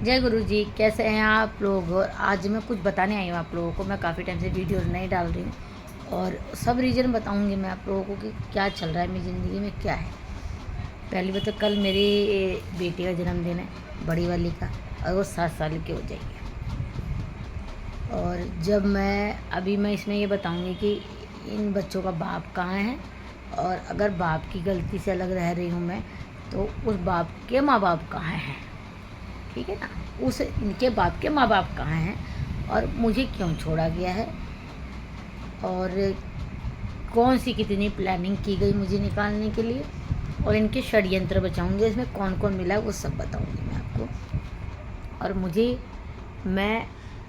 जय गुरु जी, कैसे हैं आप लोग। और आज मैं कुछ बताने आई हूँ आप लोगों को। मैं काफ़ी टाइम से वीडियोस नहीं डाल रही हूँ और सब रीज़न बताऊँगी मैं आप लोगों को कि क्या चल रहा है मेरी ज़िंदगी में, क्या है। पहली बात तो कल मेरी बेटी का जन्मदिन है, बड़ी वाली का, और वो 7 साल की हो जाएगी। और जब मैं इसमें ये बताऊँगी कि इन बच्चों का बाप कहाँ है, और अगर बाप की गलती से अलग रह रही हूँ मैं, तो उस बाप के माँ बाप कहाँ हैं, ठीक है ना। उस इनके बाप के माँ बाप कहाँ हैं और मुझे क्यों छोड़ा गया है, और कौन सी कितनी प्लानिंग की गई मुझे निकालने के लिए, और इनके षड्यंत्र बचाऊंगी। इसमें कौन कौन मिला है वो सब बताऊंगी मैं आपको। और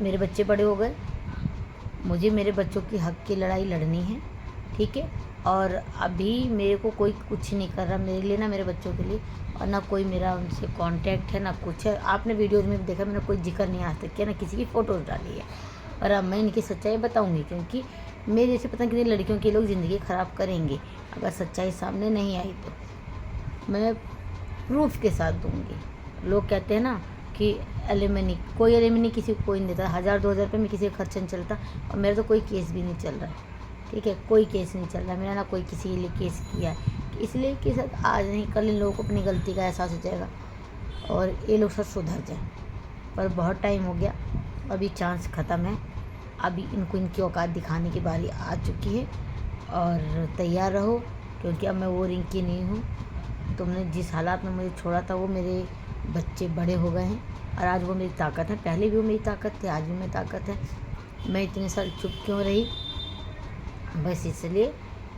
मेरे बच्चे बड़े हो गए, मुझे मेरे बच्चों की हक की लड़ाई लड़नी है, ठीक है। और अभी मेरे को कोई कुछ नहीं कर रहा मेरे लिए, ना मेरे बच्चों के लिए, और ना कोई मेरा उनसे कांटेक्ट है, ना कुछ है। आपने वीडियोज़ में देखा, मैंने कोई जिक्र नहीं आज तक किया, ना किसी की फ़ोटोज़ डाली है। और अब मैं इनकी सच्चाई बताऊंगी, क्योंकि मेरे जैसे पता कितनी लड़कियों की लोग ज़िंदगी ख़राब करेंगे अगर सच्चाई सामने नहीं आई तो। मैं प्रूफ के साथ दूंगी। लोग कहते हैं ना कि एलिमनी, कोई एलिमनी किसी को कोई नहीं देता। 1000-2000 रुपये में किसी का खर्चा नहीं चलता, और मेरा तो कोई केस भी नहीं चल रहा है, ठीक है। कोई केस नहीं चल रहा है मेरा, ना कोई किसी के लिए केस किया है। इसलिए कि सर आज नहीं कल इन लोगों को अपनी गलती का एहसास हो जाएगा और ये लोग सब सुधर जाए। पर बहुत टाइम हो गया, अभी चांस ख़त्म है। अभी इनको इनकी औकात दिखाने की बारी आ चुकी है, और तैयार रहो, क्योंकि अब मैं वो रिंकी नहीं हूँ। तुमने जिस हालात में मुझे छोड़ा था, वो मेरे बच्चे बड़े हो गए हैं, और आज वो मेरी ताकत है। पहले भी वो मेरी ताकत थी, आज भी मेरी ताकत है। मैं इतने साल चुप क्यों रही, बस इसलिए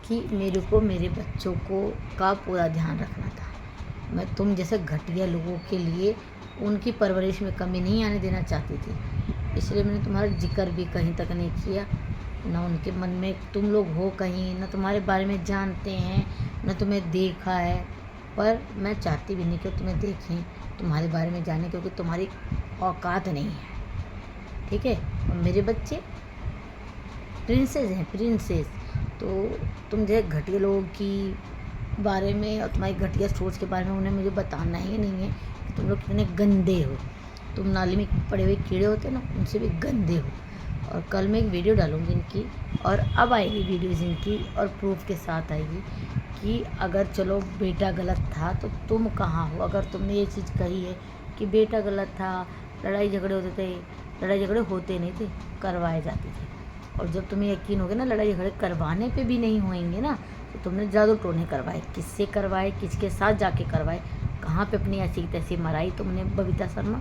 कि मेरे को मेरे बच्चों को का पूरा ध्यान रखना था। मैं तुम जैसे घटिया लोगों के लिए उनकी परवरिश में कमी नहीं आने देना चाहती थी, इसलिए मैंने तुम्हारा जिक्र भी कहीं तक नहीं किया। ना उनके मन में तुम लोग हो कहीं, ना तुम्हारे बारे में जानते हैं, ना तुम्हें देखा है। पर मैं चाहती भी नहीं कि तुम्हें देखें, तुम्हारे बारे में जाने, क्योंकि तुम्हारी औकात नहीं है, ठीक है। और मेरे बच्चे प्रिंसेस हैं, प्रिंसेस। तो तुम जो घटिया लोगों की बारे में और तुम्हारी घटिया सोच के बारे में उन्हें मुझे बताना ही नहीं है कि तुम लोग कितने गंदे हो। तुम नाली में पड़े हुए कीड़े होते हैं ना, उनसे भी गंदे हो। और कल मैं एक वीडियो डालूंगी इनकी, और अब आएगी वीडियोज़ इनकी, और प्रूफ के साथ आएगी कि अगर चलो बेटा गलत था तो तुम कहाँ हो। अगर तुमने ये चीज़ कही है कि बेटा गलत था, लड़ाई झगड़े होते थे, लड़ाई झगड़े होते नहीं थे, करवाए जाते थे। और जब तुम्हें यकीन हो गया ना लड़ाई झगड़े करवाने पे भी नहीं होंगे ना, तो तुमने जादू टोने करवाए, किससे करवाए, किसके साथ जाके करवाए, कहाँ पे अपनी ऐसी तैसी मराई तुमने बबीता शर्मा,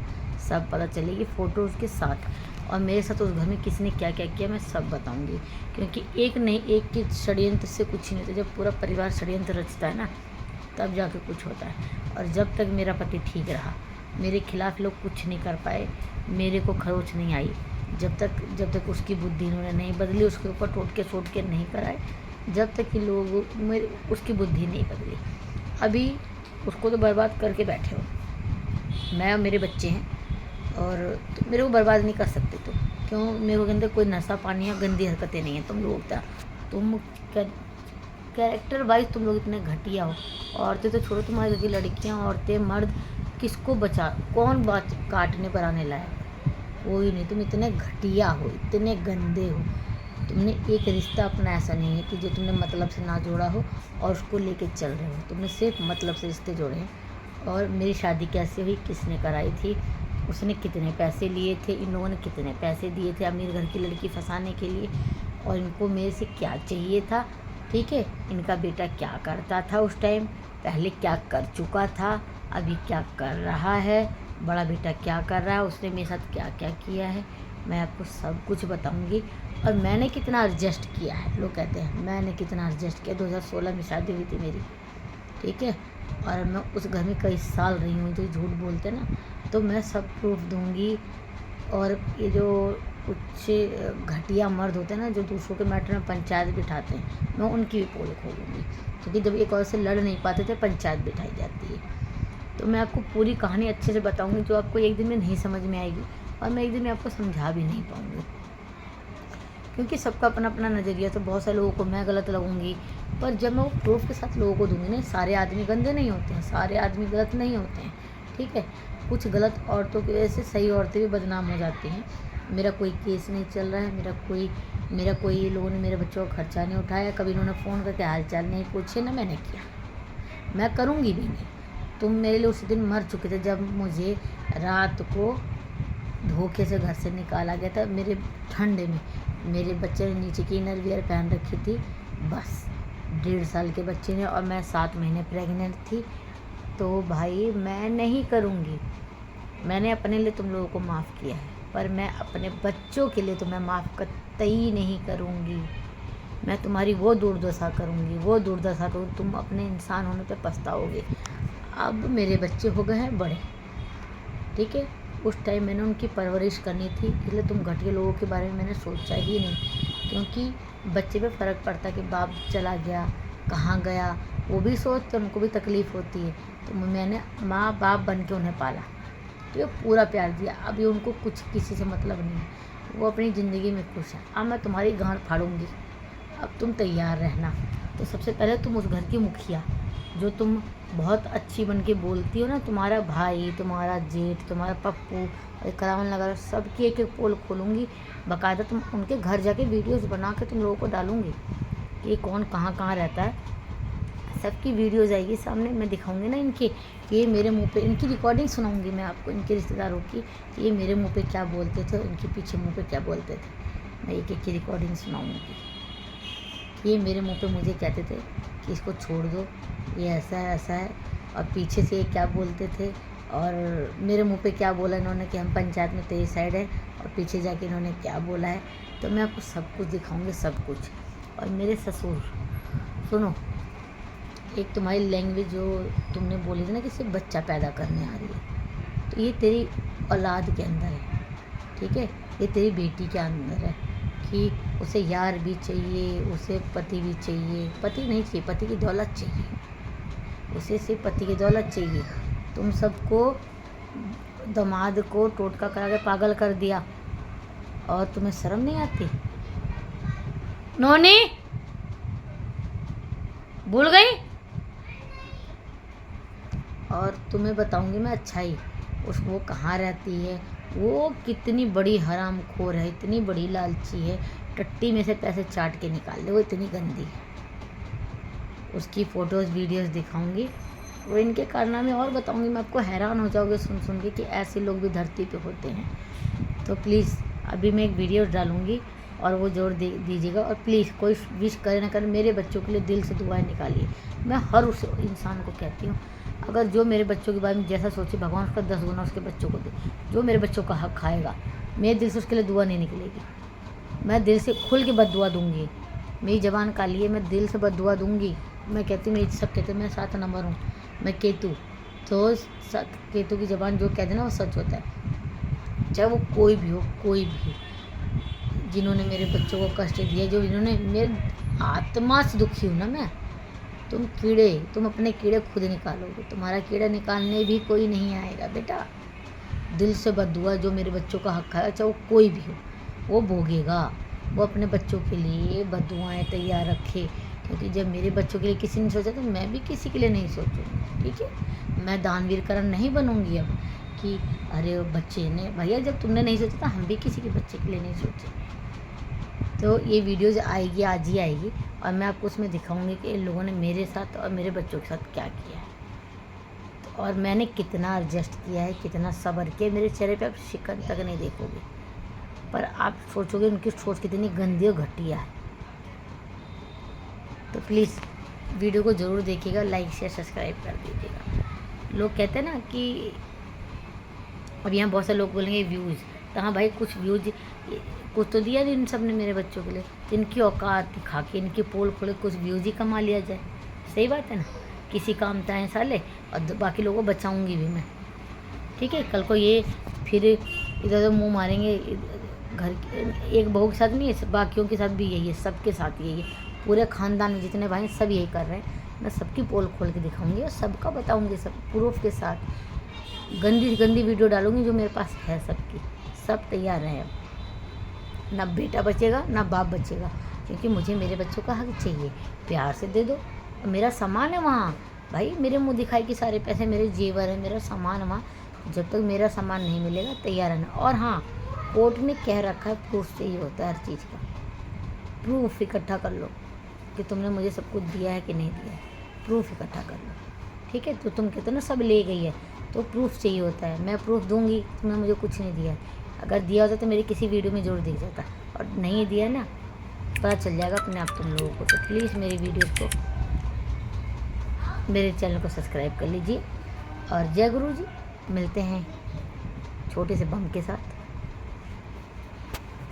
सब पता चलेगी फ़ोटोज़ के साथ। और मेरे साथ उस घर में किसने क्या क्या किया मैं सब बताऊंगी, क्योंकि एक नहीं एक के षड्यंत्र से कुछ नहीं होता। जब पूरा परिवार षड्यंत्र रचता है ना, तब जाके कुछ होता है। और जब तक मेरा पति ठीक रहा, मेरे खिलाफ लोग कुछ नहीं कर पाए, मेरे को खरोच नहीं आई। जब तक उसकी बुद्धि इन्होंने नहीं बदली, उसके ऊपर टोट के नहीं कराए, जब तक कि लोग मेरे उसकी बुद्धि नहीं बदली। अभी उसको तो बर्बाद करके बैठे हो, मैं और मेरे बच्चे हैं, और तो मेरे को बर्बाद नहीं कर सकते तुम। क्यों, मेरे को अंदर कोई नशा पानी या गंदी हरकतें नहीं हैं। तुम लोग क्या, तुम कैरेक्टर वाइज तुम लोग इतने घटिया हो। औरतें तो छोड़ो, तुम्हारी घर की लड़कियाँ, औरतें, मर्द, किसको बचा, कौन बात काटने पर आने लायक, कोई नहीं। तुम इतने घटिया हो, इतने गंदे हो। तुमने एक रिश्ता अपना ऐसा नहीं है कि जो तुमने मतलब से ना जोड़ा हो और उसको लेके चल रहे हो। तुमने सिर्फ मतलब से रिश्ते जोड़े हैं। और मेरी शादी कैसे हुई, किसने कराई थी, उसने कितने पैसे लिए थे, इन लोगों ने कितने पैसे दिए थे अमीर घर की लड़की फंसाने के लिए, और इनको मेरे से क्या चाहिए था, ठीक है। इनका बेटा क्या करता था उस टाइम, पहले क्या कर चुका था, अभी क्या कर रहा है, बड़ा बेटा क्या कर रहा है, उसने मेरे साथ क्या क्या किया है, मैं आपको सब कुछ बताऊंगी। और मैंने कितना एडजस्ट किया है, लोग कहते हैं मैंने कितना एडजस्ट किया। 2016 में शादी हुई थी मेरी, ठीक है। और मैं उस घर में कई साल रही हूँ, जो झूठ बोलते हैं ना, तो मैं सब प्रूफ दूंगी। और ये जो कुछ घटिया मर्द होते हैं ना, जो दूसरों के मैटर में पंचायत बिठाते हैं, मैं उनकी भी पोल खोलूँगी, क्योंकि जब एक और से लड़ नहीं पाते थे, पंचायत बिठाई जाती है। तो मैं आपको पूरी कहानी अच्छे से बताऊंगी, जो आपको एक दिन में नहीं समझ में आएगी, और मैं एक दिन में आपको समझा भी नहीं पाऊँगी, क्योंकि सबका अपना अपना नज़रिया। तो बहुत सारे लोगों को मैं गलत लगूंगी, पर जब मैं वो प्रूफ के साथ लोगों को दूंगी ना, सारे आदमी गंदे नहीं होते हैं, सारे आदमी गलत नहीं होते हैं, ठीक है। कुछ गलत औरतों की वजह से सही औरतें भी बदनाम हो जाती हैं। मेरा कोई केस नहीं चल रहा है, मेरा कोई लोगों ने मेरे बच्चों का खर्चा नहीं उठाया, कभी इन्होंने फ़ोन करके हाल चाल नहीं पूछे, ना मैंने किया, मैं करूँगी भी नहीं। तुम मेरे लिए उस दिन मर चुके थे जब मुझे रात को धोखे से घर से निकाला गया था। मेरे ठंड में मेरे बच्चे ने नीचे की इनर वियर पहन रखी थी, बस 1.5 साल के बच्चे ने, और मैं 7 महीने प्रेग्नेंट थी। तो भाई मैं नहीं करूँगी। मैंने अपने लिए तुम लोगों को माफ़ किया है, पर मैं अपने बच्चों के लिए तुम्हें माफ़ कतई नहीं करूँगी। मैं तुम्हारी वो दुर्दशा करूँगी, तुम अपने इंसान होने पे पछताओगे। अब मेरे बच्चे हो गए हैं बड़े, ठीक है। उस टाइम मैंने उनकी परवरिश करनी थी, इसलिए तुम घटिया लोगों के बारे में मैंने सोचा ही नहीं, क्योंकि बच्चे पे फ़र्क पड़ता है कि बाप चला गया, कहाँ गया, वो भी सोचते, उनको भी तकलीफ़ होती है। तो मैंने माँ बाप बन के उन्हें पाला, तो ये पूरा प्यार दिया। अभी उनको कुछ किसी से मतलब नहीं है, वो अपनी ज़िंदगी में खुश है। अब मैं तुम्हारी गांड फाड़ूंगी, अब तुम तैयार रहना। तो सबसे पहले तुम उस घर की मुखिया, जो तुम बहुत अच्छी बन के बोलती हो ना, तुम्हारा भाई, तुम्हारा जेठ, तुम्हारा पप्पू, करावन नगर, सबकी एक एक पोल खोलूँगी। बाकायदा तुम उनके घर जाके वीडियोज़ बना के तुम लोगों को डालूँगी कि ये कौन कहाँ कहाँ रहता है। सबकी वीडियोज़ आएगी सामने, मैं दिखाऊंगी ना इनके, कि ये मेरे मुंह पे, इनकी रिकॉर्डिंग सुनाऊंगी मैं आपको, इनके रिश्तेदारों की, कि ये मेरे मुंह पे क्या बोलते थे और इनके पीछे मुंह पे क्या बोलते थे। मैं एक एक की रिकॉर्डिंग सुनाऊंगी कि ये मेरे मुंह पे मुझे कहते थे कि इसको छोड़ दो, ये ऐसा है, और पीछे से ये क्या बोलते थे, और मेरे मुंह पे क्या बोला इन्होंने कि हम पंचायत में तेरी साइड है, और पीछे जाके इन्होंने क्या बोला है। तो मैं आपको सब कुछ दिखाऊंगी, सब कुछ। और मेरे ससुर, सुनो, एक तुम्हारी लैंग्वेज जो तुमने बोली थी ना कि सिर्फ बच्चा पैदा करने आ रही है, तो ये तेरी औलाद के अंदर है, ठीक है। ये तेरी बेटी के अंदर है कि उसे यार भी चाहिए, उसे पति भी चाहिए, पति नहीं चाहिए, पति की दौलत चाहिए, उसे सिर्फ पति की दौलत चाहिए। तुम सबको, दामाद को टोटका करा के पागल कर दिया, और तुम्हें शर्म नहीं आती? नोनी भूल गई? और तुम्हें बताऊंगी मैं अच्छाई, वो कहाँ रहती है, वो कितनी बड़ी हरामखोर है, इतनी बड़ी लालची है, टट्टी में से पैसे चाट के निकाल दे, वो इतनी गंदी है। उसकी फ़ोटोज़ वीडियोज़ दिखाऊंगी, वो इनके कारनामे और बताऊंगी। मैं आपको हैरान हो जाओगे सुन के कि ऐसे लोग भी धरती पे होते हैं। तो प्लीज़ अभी मैं एक वीडियो डालूंगी, और वो जोड़ दीजिएगा। और प्लीज़ कोई विश करे ना करे, मेरे बच्चों के लिए दिल से दुआएं निकालिए। मैं हर उस इंसान को कहती हूँ, अगर जो मेरे बच्चों के बारे में जैसा सोचे, भगवान उसका 10 गुना उसके बच्चों को दे। जो मेरे बच्चों का हक खाएगा, मेरे दिल से उसके लिए दुआ नहीं निकलेगी। मैं दिल से खुल के बद्दुआ दूंगी, मेरी ज़बान काली है, मैं दिल से बद्दुआ दूंगी। मैं कहती हूँ, मेरी सब कहते हैं मैं 7 नंबर हूँ, मैं केतु, तो केतु की ज़बान जो कहते हैं ना वो सच होता है। चाहे वो कोई भी हो, कोई भी, जिन्होंने मेरे बच्चों को कष्ट दिया, जो इन्होंने, मेरे आत्मा से दुखी हूँ ना मैं। तुम अपने कीड़े खुद निकालोगे, तुम्हारा कीड़ा निकालने भी कोई नहीं आएगा बेटा। दिल से बद्दुआ, जो मेरे बच्चों का हक है, चाहे वो कोई भी हो, वो भोगेगा। वो अपने बच्चों के लिए बद्दुआएं तैयार रखे, क्योंकि जब मेरे बच्चों के लिए किसी ने सोचा, तो मैं भी किसी के लिए नहीं सोचूंगी, ठीक है। मैं दानवीर करण नहीं बनूंगी अब कि अरे बच्चे ने, भैया जब तुमने नहीं सोचा था, हम भी किसी के बच्चे के लिए नहीं सोचेंगे। तो ये वीडियोज़ आएगी, आज ही आएगी, और मैं आपको उसमें दिखाऊंगी कि इन लोगों ने मेरे साथ और मेरे बच्चों के साथ क्या किया है, तो और मैंने कितना एडजस्ट किया है, कितना सब्र किया। मेरे चेहरे पे आप शिकन तक नहीं देखोगे, पर आप सोचोगे उनकी सोच कितनी गंदी और घटिया है। तो प्लीज़ वीडियो को ज़रूर देखिएगा, लाइक शेयर सब्सक्राइब कर दीजिएगा। लोग कहते हैं ना कि अब यहाँ बहुत सारे लोग बोलेंगे व्यूज़, तो हाँ भाई, कुछ व्यूज़ कुछ तो दिया इन सब ने मेरे बच्चों के लिए, तो इनकी औकात दिखा के, इनके पोल खोले कुछ व्यूज़ ही कमा लिया जाए। सही बात है ना, किसी काम आए साले, और बाकी लोगों को बचाऊंगी भी मैं, ठीक है। कल को ये फिर इधर उधर मुँह मारेंगे, घर एक बहू के साथ नहीं है, बाकियों के साथ भी यही है, सबके साथ यही है, पूरे ख़ानदान में जितने भाई सब यही कर रहे हैं। मैं सबकी पोल खोल के दिखाऊंगी और सबका बताऊंगी, सब प्रूफ के साथ। गंदी गंदी वीडियो डालूंगी जो मेरे पास है सबकी, सब तैयार रहे। ना बेटा बचेगा ना बाप बचेगा, क्योंकि मुझे मेरे बच्चों का हक चाहिए। प्यार से दे दो, मेरा सामान है वहाँ भाई, मेरे मुंह दिखाई कि सारे पैसे मेरे जेवर है, मेरा सामान वहाँ, जब तक मेरा सामान नहीं मिलेगा तैयार रहना। और हाँ, कोर्ट ने कह रखा है प्रूफ चाहिए होता है हर चीज़ का। प्रूफ इकट्ठा कर लो कि तुमने मुझे सब कुछ दिया है कि नहीं दिया है, प्रूफ इकट्ठा कर लो, ठीक है। तो तुम कहते हो ना सब ले गई है, तो प्रूफ चाहिए होता है। मैं प्रूफ दूंगी, तुमने मुझे कुछ नहीं दिया है। अगर दिया होता तो मेरी किसी वीडियो में जरूर दिख जाता, और नहीं दिया ना, पता चल जाएगा अपने आप तुम लोगों को। तो प्लीज़ मेरी वीडियो को, मेरे चैनल को सब्सक्राइब कर लीजिए। और जय गुरु जी, मिलते हैं छोटे से बम के साथ।